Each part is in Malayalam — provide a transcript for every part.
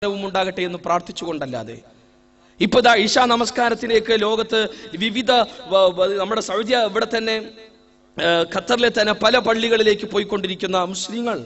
ഉണ്ടാകട്ടെ എന്ന് പ്രാർത്ഥിച്ചുകൊണ്ടല്ലാതെ ഇപ്പൊ ദാ ഇശാ നമസ്കാരത്തിലേക്ക് ലോകത്ത് വിവിധ നമ്മുടെ സൗദി ഇവിടെ തന്നെ ഖത്തറിലെ തന്നെ പല പള്ളികളിലേക്ക് പോയിക്കൊണ്ടിരിക്കുന്ന മുസ്ലിങ്ങൾ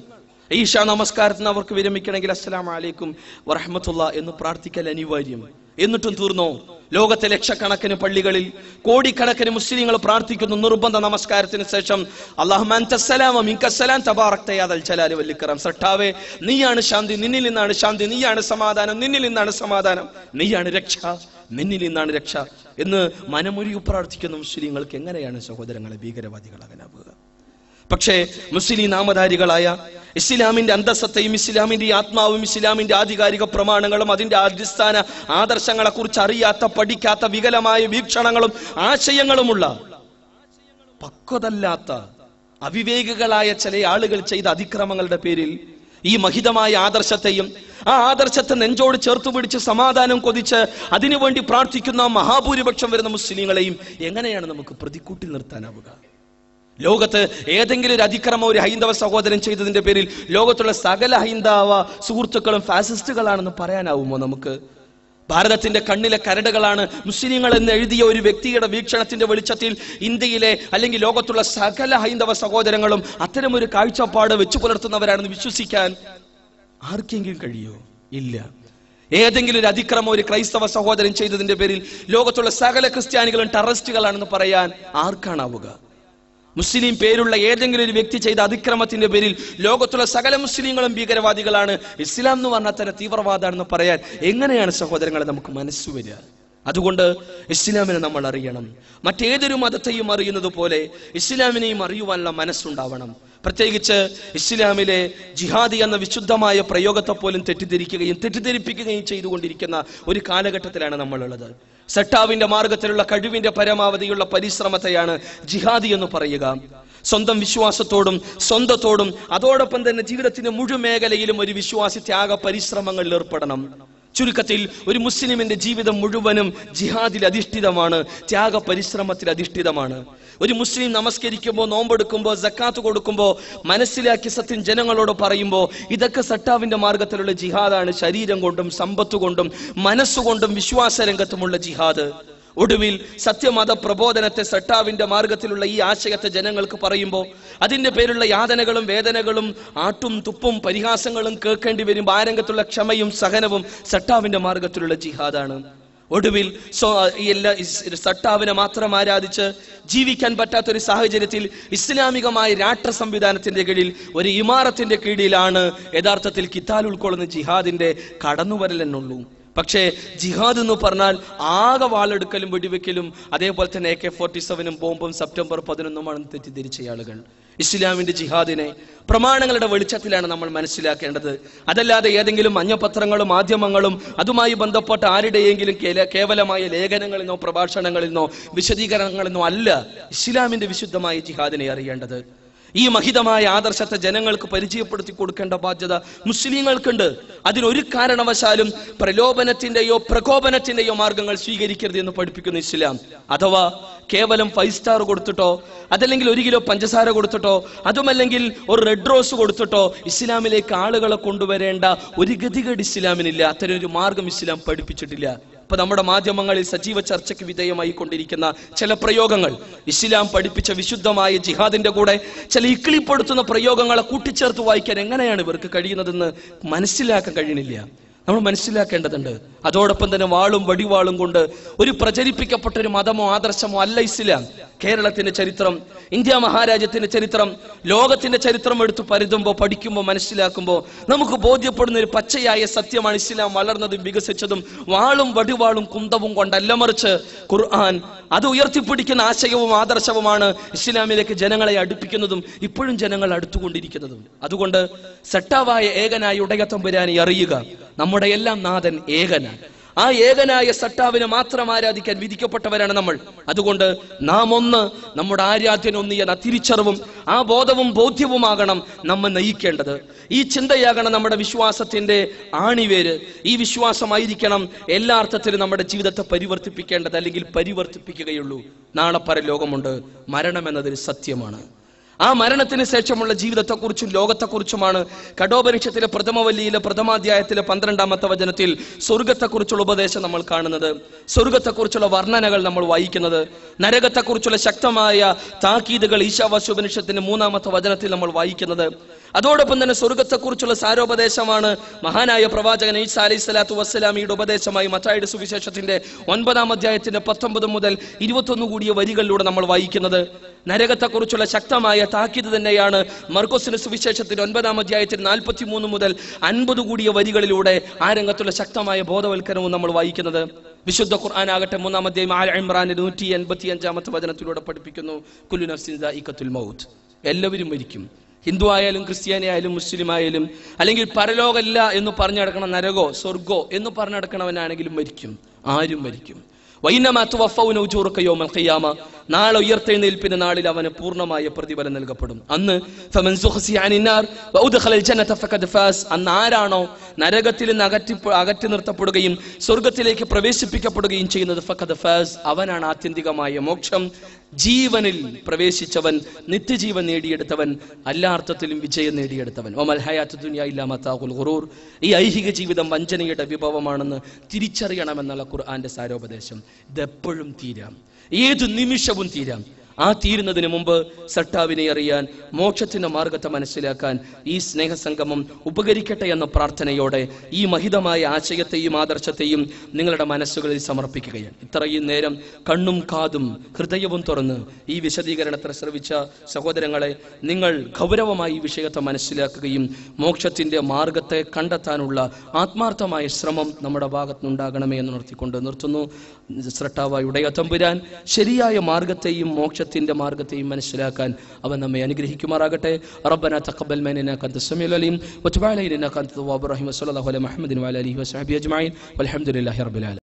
ഈശാ നമസ്കാരത്തിന് അവർക്ക് വിരമിക്കണമെങ്കിൽ അസ്സലാമു അലൈക്കും വറഹ്മത്തുള്ളാഹി എന്ന് പ്രാർത്ഥിക്കൽ അനിവാര്യം. എന്നിട്ടും തീർന്നോ? ലോകത്തെ ലക്ഷക്കണക്കിന് പള്ളികളിൽ കോടിക്കണക്കിന് മുസ്ലിങ്ങൾ പ്രാർത്ഥിക്കുന്നു നിർബന്ധ നമസ്കാരത്തിന് ശേഷം അല്ലാഹുമ്മ അൻതസ്സലാം മിൻകസ്സലാം തബാറക്ത യാ ദൽ ജലാലി വൽ ഇക്റാം. സട്ടാവേ, നീയാണ് ശാന്തി, നിന്നിൽ നിന്നാണ് ശാന്തി, നീയാണ് സമാധാനം, നിന്നിൽ നിന്നാണ് സമാധാനം, നീയാണ് രക്ഷ, നിന്നിൽ നിന്നാണ് രക്ഷ എന്ന് മനമുരുകി പ്രാർത്ഥിക്കുന്ന മുസ്ലിങ്ങൾക്ക് എങ്ങനെയാണ് സഹോദരങ്ങളെ ഭീകരവാദികളാകാനാവുക? പക്ഷേ മുസ്ലിം നാമധാരികളായ ഇസ്ലാമിന്റെ അന്തസ്സത്തെയും ഇസ്ലാമിന്റെ ആത്മാവും ഇസ്ലാമിന്റെ ആധികാരിക പ്രമാണങ്ങളും അതിന്റെ അടിസ്ഥാന ആദർശങ്ങളെ കുറിച്ച് അറിയാത്ത, പഠിക്കാത്ത, വികലമായ വീക്ഷണങ്ങളും ആശയങ്ങളുമുള്ള പക്വതല്ലാത്ത അവിവേകികളായ ചില ആളുകൾ ചെയ്ത അതിക്രമങ്ങളുടെ പേരിൽ ഈ മഹിതമായ ആദർശത്തെയും ആ ആദർശത്തെ നെഞ്ചോട് ചേർത്ത് പിടിച്ച് സമാധാനം കൊതിച്ച് അതിനുവേണ്ടി പ്രാർത്ഥിക്കുന്ന മഹാഭൂരിപക്ഷം വരുന്ന മുസ്ലിങ്ങളെയും എങ്ങനെയാണ് നമുക്ക് പ്രതിക്കൂട്ടിൽ നിർത്താനാവുക? ലോകത്ത് ഏതെങ്കിലും ഒരു അതിക്രമം ഒരു ഹൈന്ദവ സഹോദരൻ ചെയ്തതിന്റെ പേരിൽ ലോകത്തുള്ള സകല ഹൈന്ദവ സുഹൃത്തുക്കളും ഫാസിസ്റ്റുകളാണെന്ന് പറയാനാവുമോ നമുക്ക്? ഭാരതത്തിന്റെ കണ്ണിലെ കരടുകളാണ് മുസ്ലിങ്ങൾ എന്ന് എഴുതിയ ഒരു വ്യക്തിയുടെ വീക്ഷണത്തിന്റെ വെളിച്ചത്തിൽ ഇന്ത്യയിലെ അല്ലെങ്കിൽ ലോകത്തുള്ള സകല ഹൈന്ദവ സഹോദരങ്ങളും അത്തരമൊരു കാഴ്ചപ്പാട് വെച്ചു പുലർത്തുന്നവരാണെന്ന് വിശ്വസിക്കാൻ ആർക്കെങ്കിലും കഴിയോ? ഇല്ല. ഏതെങ്കിലും ഒരു അതിക്രമം ഒരു ക്രൈസ്തവ സഹോദരൻ ചെയ്തതിന്റെ പേരിൽ ലോകത്തുള്ള സകല ക്രിസ്ത്യാനികളും ടെററിസ്റ്റുകളാണെന്ന് പറയാൻ ആർക്കാണാവുക? മുസ്ലിം പേരുള്ള ഏതെങ്കിലും ഒരു വ്യക്തി ചെയ്ത അതിക്രമത്തിന്റെ പേരിൽ ലോകത്തുള്ള സകല മുസ്ലിങ്ങളും ഭീകരവാദികളാണ്, ഇസ്ലാം എന്ന് പറഞ്ഞാൽ തന്നെ തീവ്രവാദമാണെന്ന് പറയാൻ എങ്ങനെയാണ് സഹോദരങ്ങളെ നമുക്ക് മനസ്സു വരിക? അതുകൊണ്ട് ഇസ്ലാമിനെ നമ്മൾ അറിയണം. മറ്റേതൊരു മതത്തെയും അറിയുന്നത് പോലെ ഇസ്ലാമിനെയും അറിയുവാനുള്ള മനസ്സുണ്ടാവണം. പ്രത്യേകിച്ച് ഇസ്ലാമിലെ ജിഹാദി എന്ന വിശുദ്ധമായ പ്രയോഗത്തെ പോലും തെറ്റിദ്ധരിപ്പിക്കുകയും ചെയ്തുകൊണ്ടിരിക്കുന്ന ഒരു കാലഘട്ടത്തിലാണ് നമ്മളുള്ളത്. സട്ടാവിന്റെ മാർഗത്തിലുള്ള കഴിവിന്റെ പരമാവധിയുള്ള പരിശ്രമത്തെയാണ് ജിഹാദി എന്ന് പറയുക. സ്വന്തം വിശ്വാസത്തോടും സ്വന്തത്തോടും അതോടൊപ്പം തന്നെ ജീവിതത്തിന്റെ മുഴുവൻ മേഖലയിലും ഒരു വിശ്വാസി ത്യാഗ പരിശ്രമങ്ങളിൽ ഏർപ്പെടണം. ചുരുക്കത്തിൽ ഒരു മുസ്ലിമിന്റെ ജീവിതം മുഴുവനും ജിഹാദിൽ അധിഷ്ഠിതമാണ്, ത്യാഗ പരിശ്രമത്തിൽ അധിഷ്ഠിതമാണ്. ഒരു മുസ്ലിം നമസ്കരിക്കുമ്പോൾ, നോമ്പെടുക്കുമ്പോൾ, സക്കാത്ത് കൊടുക്കുമ്പോൾ മനസ്സിലാക്കിയ സത്യം ജനങ്ങളോട് പറയുമ്പോൾ ഇതൊക്കെ സട്ടാവിന്റെ മാർഗത്തിലുള്ള ജിഹാദാണ്. ശരീരം കൊണ്ടും സമ്പത്ത് കൊണ്ടും മനസ്സുകൊണ്ടും വിശ്വാസ രംഗത്തുമുള്ള ജിഹാദ്. ഒടുവിൽ സത്യമത പ്രബോധനത്തെ സട്ടാവിന്റെ മാർഗത്തിലുള്ള ഈ ആശയത്തെ ജനങ്ങൾക്ക് പറയുമ്പോൾ അതിന്റെ പേരുള്ള യാതനകളും വേദനകളും ആട്ടും തുപ്പും പരിഹാസങ്ങളും കേൾക്കേണ്ടി വരും. ആ രംഗത്തുള്ള ക്ഷമയും സഹനവും സട്ടാവിന്റെ മാർഗത്തിലുള്ള ജിഹാദാണ്. ഒടുവിൽ എല്ലാ സട്ടാവിനെ മാത്രം ആരാധിച്ച് ജീവിക്കാൻ പറ്റാത്തൊരു സാഹചര്യത്തിൽ ഇസ്ലാമികമായ രാഷ്ട്ര സംവിധാനത്തിന്റെ കീഴിൽ ഒരു ഇമാറത്തിന്റെ കീഴിലാണ് യഥാർത്ഥത്തിൽ കിതാൽ ഉൾക്കൊള്ളുന്ന ജിഹാദിന്റെ കടന്നുവരൽ എന്നുള്ളൂ. പക്ഷേ ജിഹാദ് എന്ന് പറഞ്ഞാൽ ആകെ വാളെടുക്കലും വെടിവെക്കലും അതേപോലെ തന്നെ AK-47 ബോംബും സെപ്റ്റംബർ 11 തെറ്റിദ്ധരിച്ച ആളുകൾ. ഇസ്ലാമിന്റെ ജിഹാദിനെ പ്രമാണങ്ങളുടെ വെളിച്ചത്തിലാണ് നമ്മൾ മനസ്സിലാക്കേണ്ടത്. അതല്ലാതെ ഏതെങ്കിലും മഞ്ഞപത്രങ്ങളും മാധ്യമങ്ങളും അതുമായി ബന്ധപ്പെട്ട ആരുടെയെങ്കിലും കേവലമായ ലേഖനങ്ങളിൽനിന്നോ പ്രഭാഷണങ്ങളിൽനിന്നോ വിശദീകരണങ്ങളിൽനിന്നോ അല്ല ഇസ്ലാമിന്റെ വിശുദ്ധമായ ജിഹാദിനെ അറിയേണ്ടത്. ഈ മഹിതമായ ആദർശത്തെ ജനങ്ങൾക്ക് പരിചയപ്പെടുത്തി കൊടുക്കേണ്ട ബാധ്യത മുസ്ലിങ്ങൾക്കുണ്ട്. അതിനൊരു കാരണവശാലും പ്രലോഭനത്തിന്റെയോ പ്രകോപനത്തിന്റെയോ മാർഗങ്ങൾ സ്വീകരിക്കരുത് എന്ന് പഠിപ്പിക്കുന്ന ഇസ്ലാം. അഥവാ കേവലം 5 സ്റ്റാർ കൊടുത്തിട്ടോ അതല്ലെങ്കിൽ 1 കിലോ പഞ്ചസാര കൊടുത്തിട്ടോ അതുമല്ലെങ്കിൽ ഒരു റെഡ് റോസ് കൊടുത്തിട്ടോ ഇസ്ലാമിലേക്ക് ആളുകളെ കൊണ്ടുവരേണ്ട ഒരു ഗതികേട് ഇസ്ലാമിനില്ല. അത്തരം ഒരു മാർഗം ഇസ്ലാം പഠിപ്പിച്ചിട്ടില്ല. ഇപ്പൊ നമ്മുടെ മാധ്യമങ്ങളിൽ സജീവ ചർച്ചയ്ക്ക് വിധേയമായി കൊണ്ടിരിക്കുന്ന ചില പ്രയോഗങ്ങൾ ഇസ്ലാം പഠിപ്പിച്ച വിശുദ്ധമായ ജിഹാദിന്റെ കൂടെ ചില ഇക്കിളിപ്പെടുത്തുന്ന പ്രയോഗങ്ങളെ കൂട്ടിച്ചേർത്ത് വായിക്കാൻ എങ്ങനെയാണ് ഇവർക്ക് കഴിയുന്നതെന്ന് മനസ്സിലാക്കാൻ കഴിയണില്ല. നമ്മൾ മനസ്സിലാക്കേണ്ടതുണ്ട്. അതോടൊപ്പം തന്നെ വാളും വടിവാളും കൊണ്ട് ഒരു പ്രചരിപ്പിക്കപ്പെട്ട ഒരു മതമോ ആദർശമോ അല്ല ഇസ്ലാം. കേരളത്തിന്റെ ചരിത്രം, ഇന്ത്യ മഹാരാജ്യത്തിന്റെ ചരിത്രം, ലോകത്തിന്റെ ചരിത്രം എടുത്ത് പരുതുമ്പോൾ പഠിക്കുമ്പോൾ മനസ്സിലാക്കുമ്പോൾ നമുക്ക് ബോധ്യപ്പെടുന്ന ഒരു പച്ചയായ സത്യമാണ് ഇസ്ലാം വളർന്നതും വികസിച്ചതും വാളും വടിവാളും കുന്തവും കൊണ്ടല്ല, മറിച്ച് ഖുർആൻ അത് ഉയർത്തിപ്പിടിക്കുന്ന ആശയവും ആദർശവുമാണ് ഇസ്ലാമിലേക്ക് ജനങ്ങളെ അടുപ്പിക്കുന്നതും ഇപ്പോഴും ജനങ്ങൾ അടുത്തുകൊണ്ടിരിക്കുന്നതും. അതുകൊണ്ട് സട്ടാവായ ഏകനായ ഉടയ തമ്പുരാനെ അറിയുക. നമ്മുടെ എല്ലാം നാഥൻ ഏകനാണ്. ആ ഏകനായ സട്ടാവിനെ മാത്രം ആരാധിക്കാൻ വിധിക്കപ്പെട്ടവരാണ് നമ്മൾ. അതുകൊണ്ട് നാം ഒന്ന്, നമ്മുടെ ആരാധ്യൻ ഒന്ന് എന്ന തിരിച്ചറിവും ആ ബോധവും ബോധ്യവുമാകണം നമ്മെ നയിക്കേണ്ടത്. ഈ ചിന്തയാകണം നമ്മുടെ വിശ്വാസത്തിന്റെ ആണിവേര്. ഈ വിശ്വാസമായിരിക്കണം എല്ലാ അർത്ഥത്തിലും നമ്മുടെ ജീവിതത്തെ പരിവർത്തിപ്പിക്കേണ്ടത്, അല്ലെങ്കിൽ പരിവർത്തിപ്പിക്കുകയുള്ളൂ. നാളെ പരലോകമുണ്ട്, മരണം എന്നതൊരു സത്യമാണ്. ആ മരണത്തിന് ശേഷമുള്ള ജീവിതത്തെക്കുറിച്ചും ലോകത്തെക്കുറിച്ചുമാണ് കഠോപനിഷത്തിലെ പ്രഥമവല്ലിയിലെ പ്രഥമാധ്യായത്തിലെ 12-ാമത്തെ വചനത്തിൽ സ്വർഗത്തെക്കുറിച്ചുള്ള ഉപദേശം നമ്മൾ കാണുന്നത്, സ്വർഗത്തെക്കുറിച്ചുള്ള വർണ്ണനകൾ നമ്മൾ വായിക്കുന്നത്, നരകത്തെക്കുറിച്ചുള്ള ശക്തമായ താക്കീതുകൾ ഈശാവാസ്യോപനിഷത്തിന്റെ 3-ാമത്തെ വചനത്തിൽ നമ്മൾ വായിക്കുന്നത്. അതോടൊപ്പം തന്നെ സ്വർഗത്തെക്കുറിച്ചുള്ള സാരോപദേശമാണ് മഹാനായ പ്രവാചകൻ ഈസാ അലൈഹി സ്വലാത്തു വസ്സലാമിയുടെ ഉപദേശമായി മത്തായിയുടെ സുവിശേഷത്തിന്റെ 9-ാം അധ്യായത്തിന്റെ 19 മുതൽ 21 കൂടിയ വരികളിലൂടെ നമ്മൾ വായിക്കുന്നത്. നരകത്തെക്കുറിച്ചുള്ള ശക്തമായ താക്കീത് തന്നെയാണ് മർക്കോസിന്റെ സുവിശേഷത്തിന്റെ 9-ാം അധ്യായത്തിൽ 43 മുതൽ 50 കൂടിയ വരികളിലൂടെ ആ രംഗത്തുള്ള ശക്തമായ ബോധവൽക്കരണവും നമ്മൾ വായിക്കുന്നത്. വിശുദ്ധ ഖുർആൻ ആകട്ടെ 3-ാം അധ്യായം ആൽ ഇംറാനിന്റെ 185-ാമത്തെ വചനത്തിലൂടെ പഠിപ്പിക്കുന്നു, കുല്ലു നഫ്സിൻ ദാഇഖത്തുൽ മൗത്ത്, എല്ലാവരും മരിക്കും. ഹിന്ദു ആയാലും ക്രിസ്ത്യാനി ആയാലും മുസ്ലിം ആയാലും, അല്ലെങ്കിൽ പരലോകല്ല എന്ന് പറഞ്ഞു നടക്കണം, നരകോ സ്വർഗോ എന്ന് പറഞ്ഞു നടക്കണവനാണെങ്കിലും മരിക്കും, ആരും മരിക്കും. നാളെ ഉയർത്തെഴുന്നേൽപ്പിന്റെ നാളിൽ അവന് പൂർണ്ണമായ പ്രതിഫലം നൽകപ്പെടും. അന്ന് അന്ന് ആരാണോ നരകത്തിൽ നിന്ന് അകറ്റി നിർത്തപ്പെടുകയും സ്വർഗത്തിലേക്ക് പ്രവേശിപ്പിക്കപ്പെടുകയും ചെയ്യുന്നത്, ഫഖദ് ഫാസ്, അവനാണ് ആത്യന്തികമായ മോക്ഷം. ജീവനിൽ പ്രവേശിച്ചവൻ, നിത്യജീവൻ നേടിയെടുത്തവൻ, എല്ലാ അർത്ഥത്തിലും വിജയം നേടിയെടുത്തവൻ. വമൽ ഹയാത്തു ദുനിയ ഇല്ലാ മതാഉൽ ഗുറൂർ, ഈ ഐഹിക ജീവിതം വഞ്ചനയുടെ വിഭവമാണെന്ന് തിരിച്ചറിയണമെന്നുള്ള ഖുർആന്റെ സാരോപദേശം. ഇതെപ്പോഴും തീരാം, ഏതു നിമിഷവും തീരാം. ആ തീരുന്നതിന് മുമ്പ് സട്ടാവിനെ അറിയാൻ, മോക്ഷത്തിന്റെ മാർഗത്തെ മനസ്സിലാക്കാൻ ഈ സ്നേഹസംഗമം ഉപകരിക്കട്ടെ എന്ന പ്രാർത്ഥനയോടെ ഈ മഹിതമായ ആശയത്തെയും ആദർശത്തെയും നിങ്ങളുടെ മനസ്സുകളിൽ സമർപ്പിക്കുകയാണ്. ഇത്രയും നേരം കണ്ണും കാതും ഹൃദയവും തുറന്ന് ഈ വിശദീകരണത്തെ ശ്രവിച്ച സഹോദരങ്ങളെ, നിങ്ങൾ ഗൗരവമായി ഈ വിഷയത്തെ മനസ്സിലാക്കുകയും മോക്ഷത്തിന്റെ മാർഗത്തെ കണ്ടെത്താനുള്ള ആത്മാർത്ഥമായ ശ്രമം നമ്മുടെ ഭാഗത്തുനിന്നുണ്ടാകണമേ എന്ന് നിർത്തിക്കൊണ്ട് നിർത്തുന്നു. സ്രട്ടാവായ ഉടയ തമ്പുരാൻ ശരിയായ മാർഗത്തെയും മോക്ഷത്തിന്റെ മാർഗത്തെയും മനസ്സിലാക്കാൻ അവൻ നമ്മെ അനുഗ്രഹിക്കുമാറാകട്ടെ. റബ്ബനാ തഖബ്ബൽ മിന്നാ ഇന്നക അൻതസ് സമീഉൽ അലീം വതുബ് അലൈനാ ഇന്നക അൻതത് തവ്വാബുർ റഹീം. സ്വല്ലല്ലാഹു അലൈഹി വസല്ലം വഅലാ ആലിഹി വസഹ്ബിഹി അജ്മഈൻ വൽഹംദുലില്ലാഹി റബ്ബിൽ ആലമീൻ.